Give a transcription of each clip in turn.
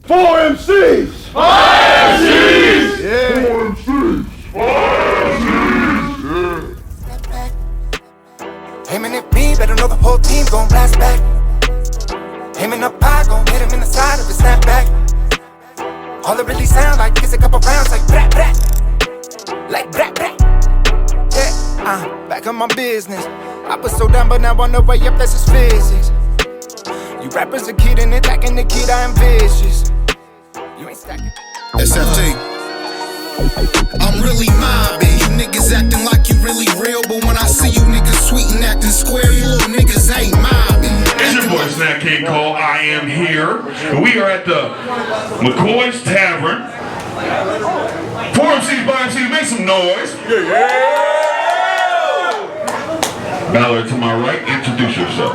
Four MCs! Five MCs! Yeah! Four MCs! Him and it be, better know the whole team gon' blast back. Him in the pot, gon' hit him in the side of his snapback. All it really sound like is a couple rounds like brat brat. Like brat brat. Yeah, back on my business. I was so down, but now on the way up, that's just physics. You rappers are kidding, attacking the kid, I am vicious. You ain't stacking. SFT. I'm really mobbing. You niggas acting like you really real, but when I see you niggas sweet and acting square, you little niggas ain't mobbing. It's your boy Snack King Cole. I am here. We are at the McCoy's Tavern. 4MCs by MCs, make some noise. Yeah. Ballard to my right, introduce yourself.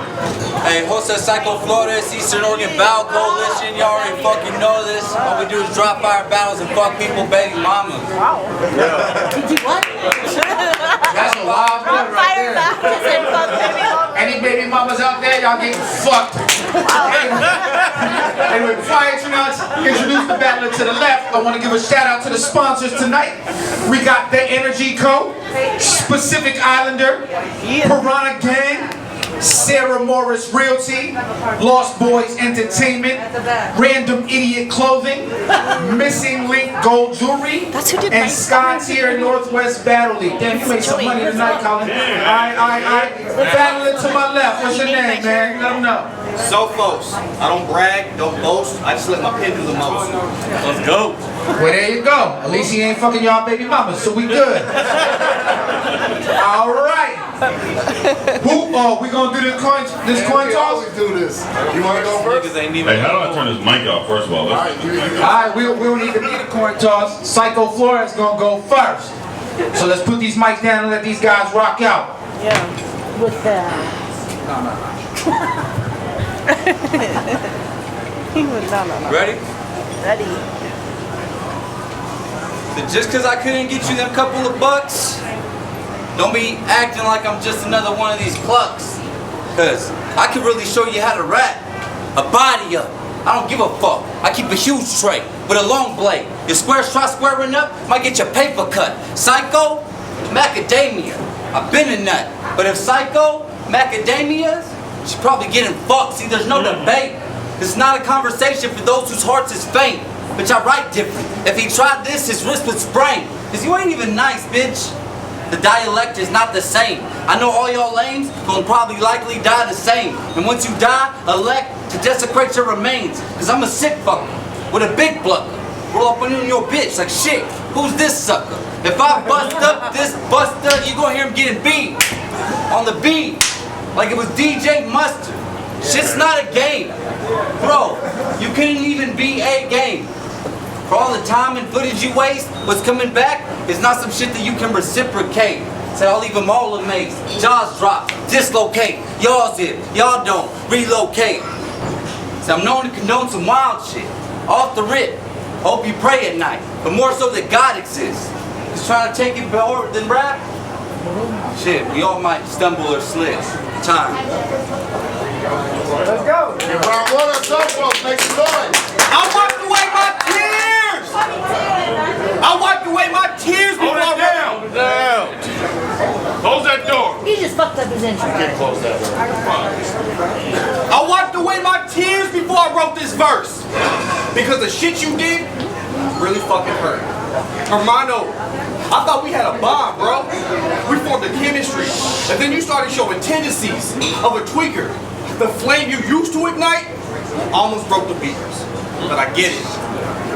Hey, host of Psyco Flores, Eastern Oregon Battle Coalition. Y'all already fucking know this. All we do is drop fire battles and fuck people, baby mama. Wow. Yeah. Did you what? That's a wild one right there. And fuck baby mama. Any baby mamas out there, y'all getting fucked. Anyway, before I introduce the battler to the left, I want to give a shout out to the sponsors tonight. We got The Energy Co., Pacific Islander, Piranha Gang, Sarah Morris Realty, Lost Boys Entertainment, Random Idiot Clothing, Missing Link Gold Jewelry, and Scott's here in Northwest Battle League. Damn, you made some money tonight, Colin. Alright. Battling to my left. What's your name, man? Let them know. Sophos. I don't brag, don't boast. I just let my pen do the most. Let's go. Well, there you go. At least he ain't fucking y'all baby mamas, so we good. Alright. We gonna do this coin toss? We always do this. You wanna go first? Hey, how do I turn this mic off, first of all? Alright, we don't need to be the coin toss. Psycho Flores gonna go first. So let's put these mics down and let these guys rock out. Yeah. With that. No. Ready? Ready. So just cause I couldn't get you them couple of bucks, don't be acting like I'm just another one of these clucks. Cause I could really show you how to rap. A body up. I don't give a fuck. I keep a huge tray with a long blade. Your squares try squaring up, might get your paper cut. Psycho, macadamia. I've been a nut. But if Psycho, macadamias, she's probably getting fucked. See, there's no debate. It's not a conversation for those whose hearts is faint. Bitch, I write different. If he tried this, his wrist would sprain. Cause you ain't even nice, bitch. The dialect is not the same. I know all y'all lames gonna probably likely die the same. And once you die, elect to desecrate your remains. Cause I'm a sick fucker with a big plucker. Roll up on your bitch like shit. Who's this sucker? If I bust up this buster, you gonna hear him getting beat on the beat like it was DJ Mustard. Shit's not a game. Bro, you couldn't even be a game. For all the time and footage you waste, what's coming back is not some shit that you can reciprocate. Say I'll leave them all amazed. Jaws drop, dislocate. Y'all zip, y'all don't, relocate. So I'm known to condone some wild shit. Off the rip, hope you pray at night. But more so that God exists. Just trying to take it more than rap? Shit, we all might stumble or slip. Time. Let's go. Round one on Sophos, make some noise. I wiped away my tears! I wiped away my tears before I down. Close that door. He just fucked up his intro. Can't close that door. I wiped away my tears before I wrote this verse. Because the shit you did really fucking hurt. Hermano, I thought we had a bond, bro. We formed a chemistry. And then you started showing tendencies of a tweaker. The flame you used to ignite almost broke the beakers. But I get it.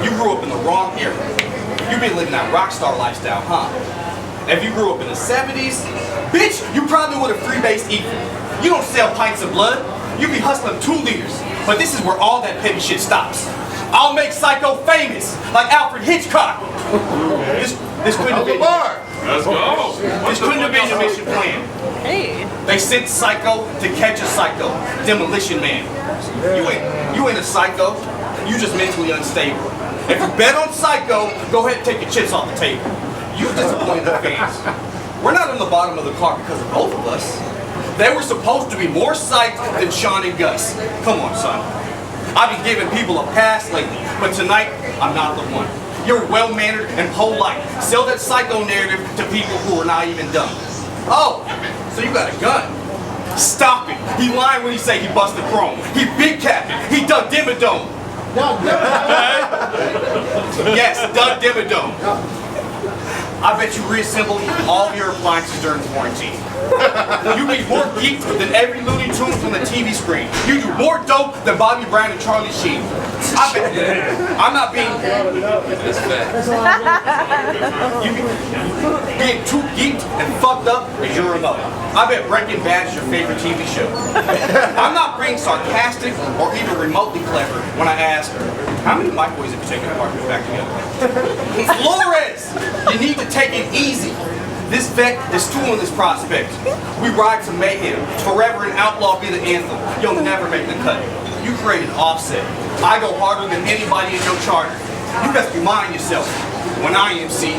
You grew up in the wrong era. You've been living that rock star lifestyle, huh? If you grew up in the 70s, bitch, you probably would have freebased evil. You don't sell pints of blood. You be hustling 2 liters. But this is where all that petty shit stops. I'll make Psycho famous, like Alfred Hitchcock. This couldn't have been. Let's go. This couldn't have been the mission plan. Hey. They sent Psycho to catch a psycho, Demolition Man. You ain't a psycho. You just mentally unstable. If you bet on Psycho, go ahead and take your chips off the table. You disappointed the fans. We're not on the bottom of the car because of both of us. They were supposed to be more psyched than Sean and Gus. Come on, son. I've been giving people a pass lately, but tonight, I'm not the one. You're well-mannered and polite. Sell that psycho narrative to people who are not even dumb. Oh, so you got a gun. Stop it. He lying when he say he busted chrome. He big capping. He Doug Dimmadome. Yes, Doug Dimmadome. I bet you reassembled all your appliances during quarantine. You be more geeked than every Looney Tunes on the TV screen. You do more dope than Bobby Brown and Charlie Sheen. I bet I'm not being you being too geeked and fucked up is your remote. I bet Breaking Bad is your favorite TV show. I'm not being sarcastic or even remotely clever when I ask, how many microwaves have you taken apart and put back together? Flores! You need to take it easy. This vet is tooling this prospect. We ride to mayhem. Forever an outlaw be the anthem. You'll never make the cut. You created Offset. I go harder than anybody in your charter. You best remind yourself, when I MC,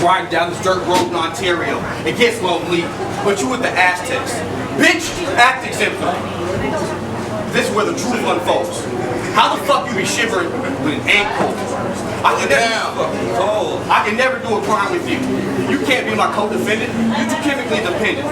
riding down this dirt road in Ontario, it gets lonely, but you with the Aztecs. Bitch, act exemplary. This is where the truth unfolds. How the fuck you be shivering when it ain't cold? I can never do a crime with you. You can't be my co-defendant. You're too chemically dependent.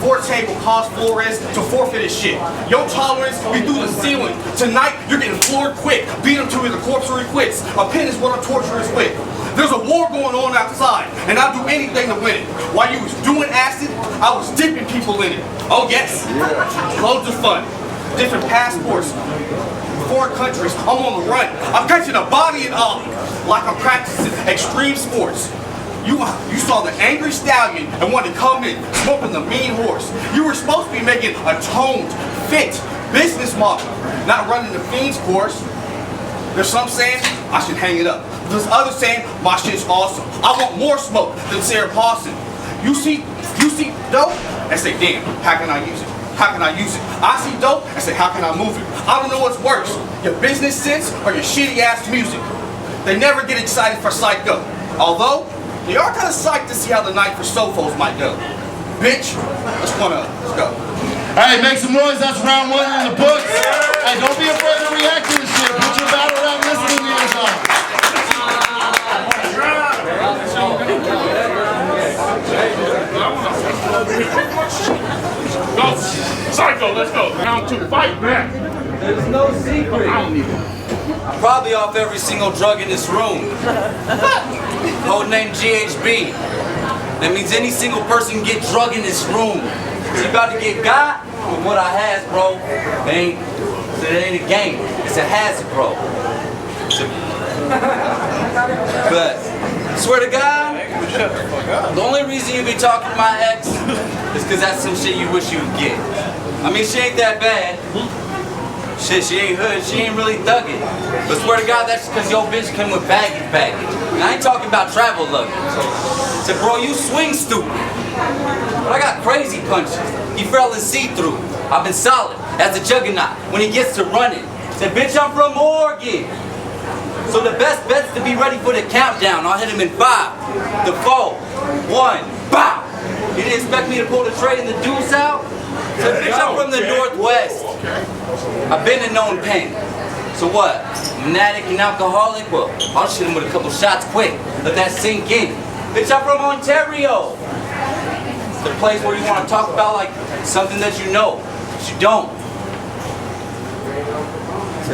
Forte will cause Flores to forfeit his shit. Your tolerance be through the ceiling. Tonight, you're getting floored quick. Beat him till the corpse quits. A pen is what a torturer is with. There's a war going on outside, and I'll do anything to win it. While you was doing acid, I was dipping people in it. Oh yes, loads of fun. Different passports, foreign countries, I'm on the run. I'm catching a body in Ollie, like I'm practicing extreme sports. You saw the angry stallion and wanted to come in, smoking the mean horse. You were supposed to be making a toned, fit business model, not running the fiend's course. There's some saying I should hang it up. There's others saying my shit's awesome. I want more smoke than Sarah Paulson. You see dope and say, damn, how can I use it? How can I use it? I see dope and say, how can I move it? I don't know what's worse, your business sense or your shitty ass music. They never get excited for Psycho. Although, they are kind of psyched to see how the night for Sophos might go. Bitch, let's go. Hey, make some noise. That's round one in the books. Hey, don't be afraid to react to this shit. Put your battle rap listening ears on. Go. Psycho, let's go. Round two, fight back. There's no secret. I'm probably off every single drug in this room. Code name GHB. That means any single person can get drug in this room. So you about to get got with what I has, bro. It ain't a game. It's a hazard, bro. But I swear to God, the only reason you be talking to my ex is because that's some shit you wish you would get. I mean, she ain't that bad. Shit, she ain't hood, she ain't really thuggin'. But swear to God, that's because your bitch come with baggage. And I ain't talking about travel luggage. Said, bro, you swing stupid. But I got crazy punches. He fell in see-through. I've been solid as a juggernaut when he gets to running. Said, bitch, I'm from Oregon. So the best bet's to be ready for the countdown. I'll hit him in 5, the 4, 1, bow. You didn't expect me to pull the tray and the deuce out? Said, bitch, I'm from the Northwest. I've been in known pain. So what? I'm an addict and alcoholic? Well, I'll shoot him with a couple shots quick. Let that sink in. Bitch, I'm from Ontario. The place where you want to talk about like something that you know, but you don't.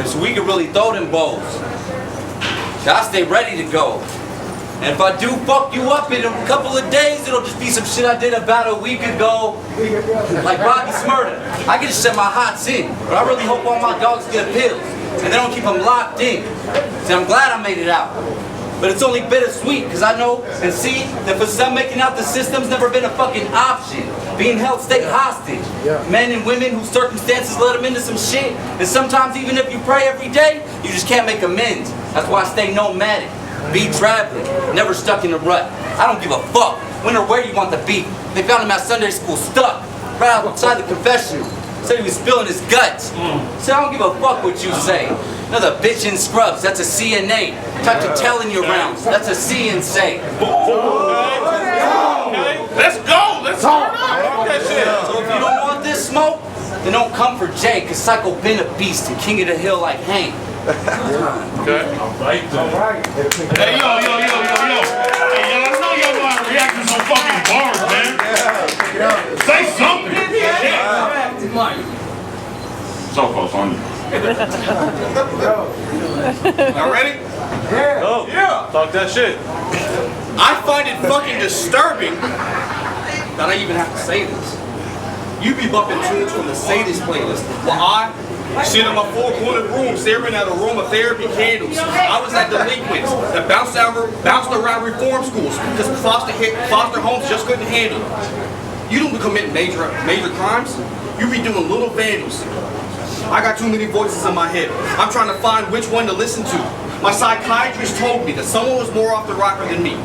So we can really throw them balls. So I stay ready to go. And if I do fuck you up in a couple of days, it'll just be some shit I did about a week ago. Like Bobby Smurda. I can just set my hots in, but I really hope all my dogs get pills. And they don't keep them locked in. So I'm glad I made it out. But it's only bittersweet, because I know and see that for some making out the system's never been a fucking option. Being held state hostage. Men and women whose circumstances let them into some shit. And sometimes even if you pray every day, you just can't make amends. That's why I stay nomadic. Be traveling, never stuck in a rut. I don't give a fuck when or where you want the beef. They found him at Sunday school stuck, right outside the confessional. Said he was spilling his guts. So I don't give a fuck what you say. Another bitch in scrubs, that's a CNA. Type to telling your rounds, that's a C and say. Let's go, let's turn up. So if you don't want this smoke, then don't come for Jay, cause Psycho been a beast and king of the hill like Hank. Okay. Alright. Hey, yo. Hey, y'all, I know y'all know how to react to some fucking bars, man. Say something. Sophos on you. Y'all ready? Yeah. Talk that shit. I find it fucking disturbing that I even have to say this. You be bumping tunes from the Sadist playlist, while I sit in my four-cornered room staring at aromatherapy candles. I was at delinquents that bounced around reform schools because foster homes just couldn't handle it. You don't be committing major crimes. You be doing little vandals. I got too many voices in my head. I'm trying to find which one to listen to. My psychiatrist told me that someone was more off the rocker than me.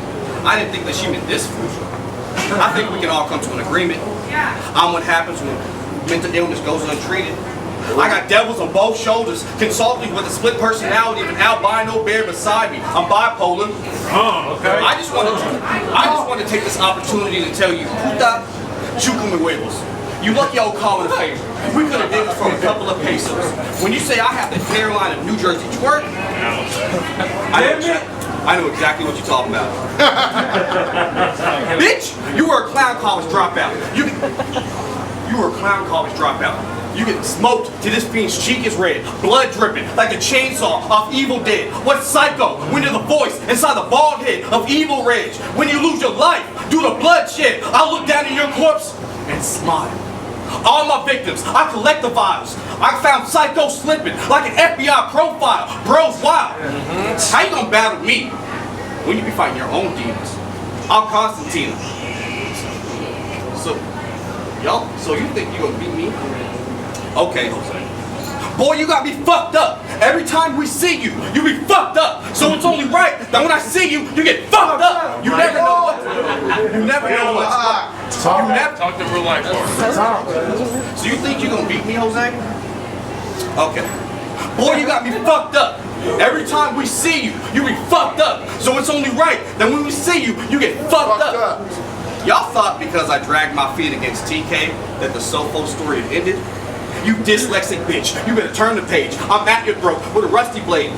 I didn't think that she meant this fool. I think we can all come to an agreement. I'm what happens when mental illness goes untreated. I got devils on both shoulders, consulting with a split personality of an albino bear beside me. I'm bipolar. Oh, okay. I just want to take this opportunity to tell you, puta chucume huevos. You lucky old common favor. We could have did this for a couple of pesos. When you say I have the hairline of New Jersey twerk, I know exactly what you're talking about. Bitch, you were a clown college dropout. You were a clown college dropout. You get smoked till this fiend's cheek is red, blood dripping like a chainsaw off Evil Dead. What's Psycho when you're the voice inside the bald head of Evil Rage? When you lose your life due to bloodshed, I look down at your corpse and smile. All my victims, I collect the files. I found Psycho slipping like an FBI profile. Bro's wild. How you gonna battle me when you be fighting your own demons? I'm Constantine. So you think you gonna beat me? Okay, Jose. Boy, you got me fucked up. Every time we see you, you be fucked up. So it's only right that when I see you, you get fucked up. You never know what. You never know what. Talk the real life part. So you think you gonna beat me, Jose? Okay. Boy, you got me fucked up. Every time we see you, you be fucked up. So it's only right that when we see you, you get fucked up. Y'all thought because I dragged my feet against TK that the Sophos story had ended? You dyslexic bitch, you better turn the page. I'm at your throat with a rusty blade.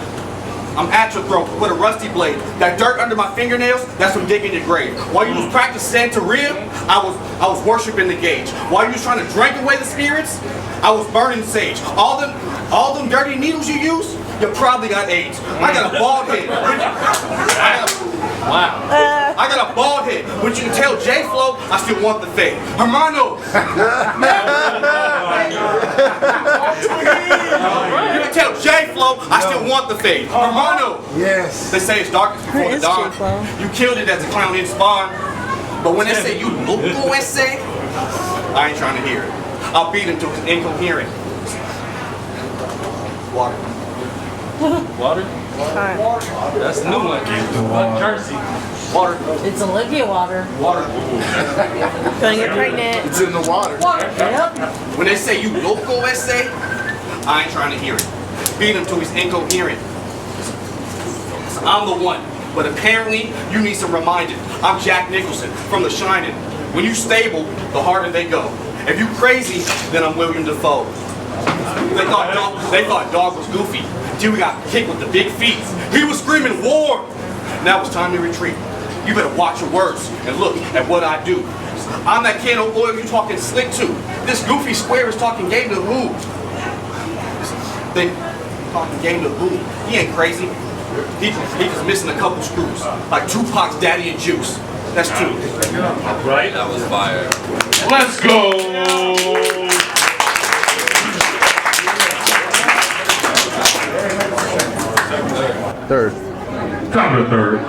That dirt under my fingernails, that's from digging your grave. While you was practicing Santeria, I was worshiping the gauge. While you was trying to drink away the spirits, I was burning sage. All them dirty needles you use, you probably got AIDS. I got a bald head. I got a bald head. But you can tell J-Flow, I still want the fade. Hermano. You can tell J-Flow, I still want the fade. Hermano. Yes. They say it's darkest before the dawn. You killed it as a clown in Spawn. But when they say you loco essay, I ain't trying to hear it. I'll beat him till he's incoherent. Water. Water? That's a new one. Jersey. Water. It's Olivia water. Water. Gonna get pregnant. It's in the water. Yep. When they say you loco essay, I ain't trying to hear it. Beat him till he's incoherent. I'm the one. But apparently, you need some reminding. I'm Jack Nicholson from The Shining. When you stable, the harder they go. If you crazy, then I'm William Dafoe. They thought Dog was goofy. Till we got kicked with the big feet. He was screaming war. Now it's time to retreat. You better watch your words and look at what I do. I'm that can of oil you talking slick to. This goofy square is talking game to who? They talking game to who? He ain't crazy. He just missing a couple screws. Like Tupac's Daddy and Juice. That's two. Right? That was fire. Let's go. Third. Top of the third.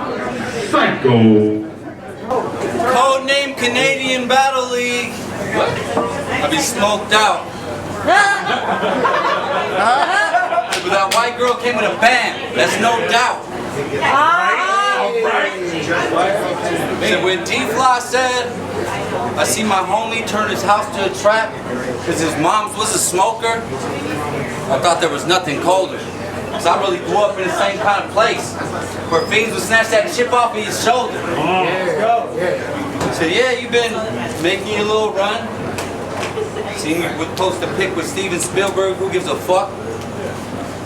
Psycho. Codename Canadian Battle League. I be smoked out. But that white girl came with a band. That's no doubt. And when D-Fly said, I see my homie turn his house to a trap because his mom was a smoker, I thought there was nothing colder. Cause I really grew up in the same kind of place where fiends would snatch that chip off of his shoulder. So yeah, you've been making your little run. See, we would post a pic with Steven Spielberg. Who gives a fuck?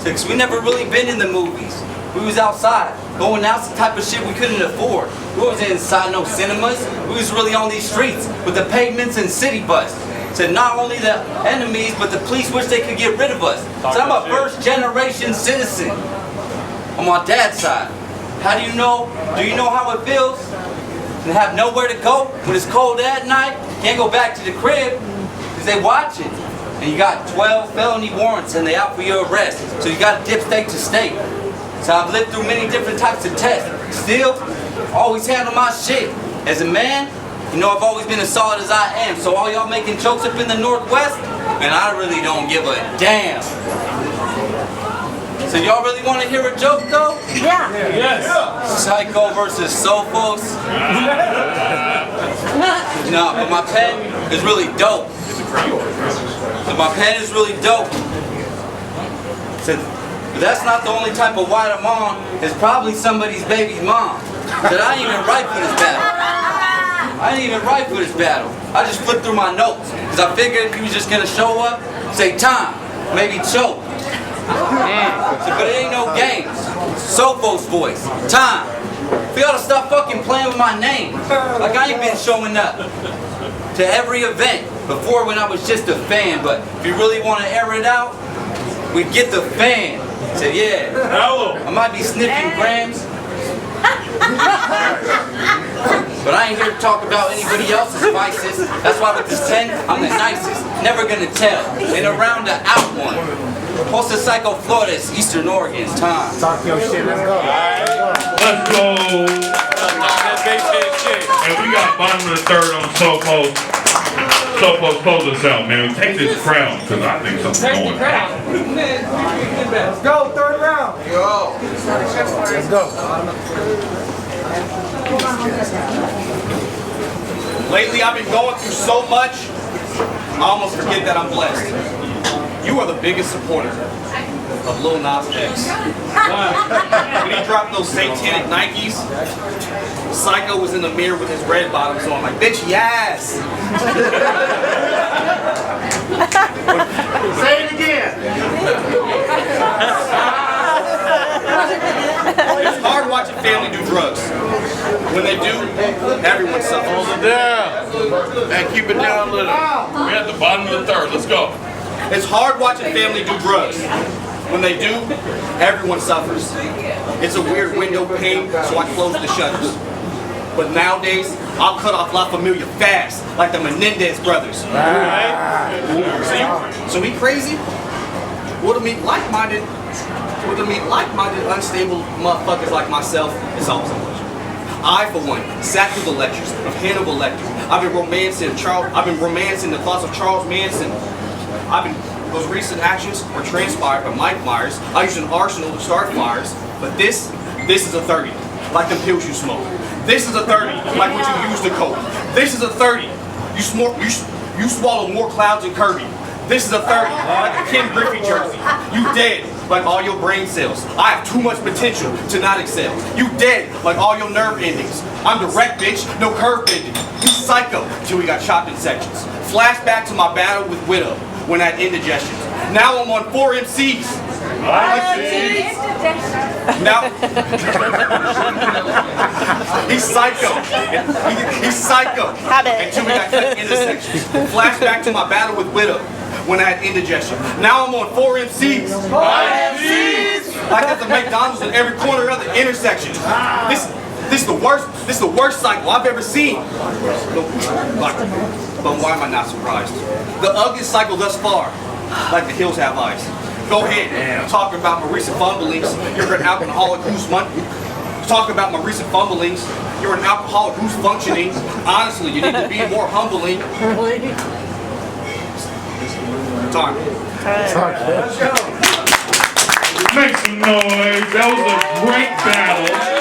Because we never really been in the movies. We was outside, going out the type of shit we couldn't afford. We wasn't inside no cinemas. We was really on these streets with the pavements and city bus. To not only the enemies, but the police wish they could get rid of us. So I'm a first generation citizen on my dad's side. How do you know? Do you know how it feels to have nowhere to go when it's cold at night? Can't go back to the crib because they watching. And you got 12 felony warrants and they out for your arrest. So you got to dip state to state. So I've lived through many different types of tests. Still, always handle my shit. As a man, you know I've always been as solid as I am. So all y'all making jokes up in the Northwest, man, I really don't give a damn. So y'all really want to hear a joke though? Yeah. Yes. Psycho versus Sophos. No, but my pen is really dope. So my pen is really dope. But that's not the only type of white I'm on. It's probably somebody's baby's mom. That I ain't even right for this battle. I ain't even right for this battle. I just flipped through my notes. Because I figured he was just going to show up, say time, maybe choke. But it ain't no games. Sophos voice. Time. We ought to stop fucking playing with my name. Like I ain't been showing up to every event before when I was just a fan. But if you really want to air it out, we get the fan. So yeah, I might be sniffing grams. But I ain't here to talk about anybody else's vices. That's why with this pen, I'm the nicest. Never gonna tell. And around the out one. Post Psycho Flores, Eastern Oregon. Time. Talk your shit, let's go. Let's go. And we got bottom of the third on Sophos. Sophos, close us out, man. Take this crown, because I think something's going on. Let's go, third round. Yo. Let's go. Lately, I've been going through so much, I almost forget that I'm blessed. You are the biggest supporter of Lil Nas X. When he dropped those satanic Nikes, Psycho was in the mirror with his red bottoms on, like, bitch, yes! Say it again. It's hard watching family do drugs. When they do, everyone suffers. Hold it down. And keep it down a little. We're at the bottom of the third. Let's go. It's hard watching family do drugs. When they do, everyone suffers. It's a weird window pane, so I close the shutters. But nowadays, I'll cut off La Familia fast, like the Menendez brothers. Right? So he crazy? Would have meet like-minded, unstable motherfuckers like myself is always a pleasure. I, for one, sat through the lectures of Hannibal Lecter. I've been romancing the thoughts of Charles Manson. Those recent actions were transpired by Mike Myers. I used an arsenal to start fires, but this is a 30, like them pills you smoke. This is a 30, like what you use to cope. This is a 30, you swallow more clouds than Kirby. This is a 30, like a Ken Griffey jersey. You dead, like all your brain cells. I have too much potential to not excel. You dead, like all your nerve endings. I'm direct, bitch, no curve bending. You psycho, till we got chopped in sections. Flashback to my battle with Widow, when I had indigestion. Now I'm on 4 MCs. Now, he's psycho. He's psycho. Until we got cut into sections. Flashback to my battle with Widow, when I had indigestion. Now I'm on 4 MCs. 5 MCs! Like there's a McDonald's in every corner of the intersection. This is the worst cycle I've ever seen. But why am I not surprised? The ugliest cycle thus far, like the hills have eyes. Go ahead, talk about my recent fumblings. You're an alcoholic who's talk about my recent fumblings. You're an alcoholic who's functioning. Honestly, you need to be more humbling. Time. Make some noise. That was a great battle.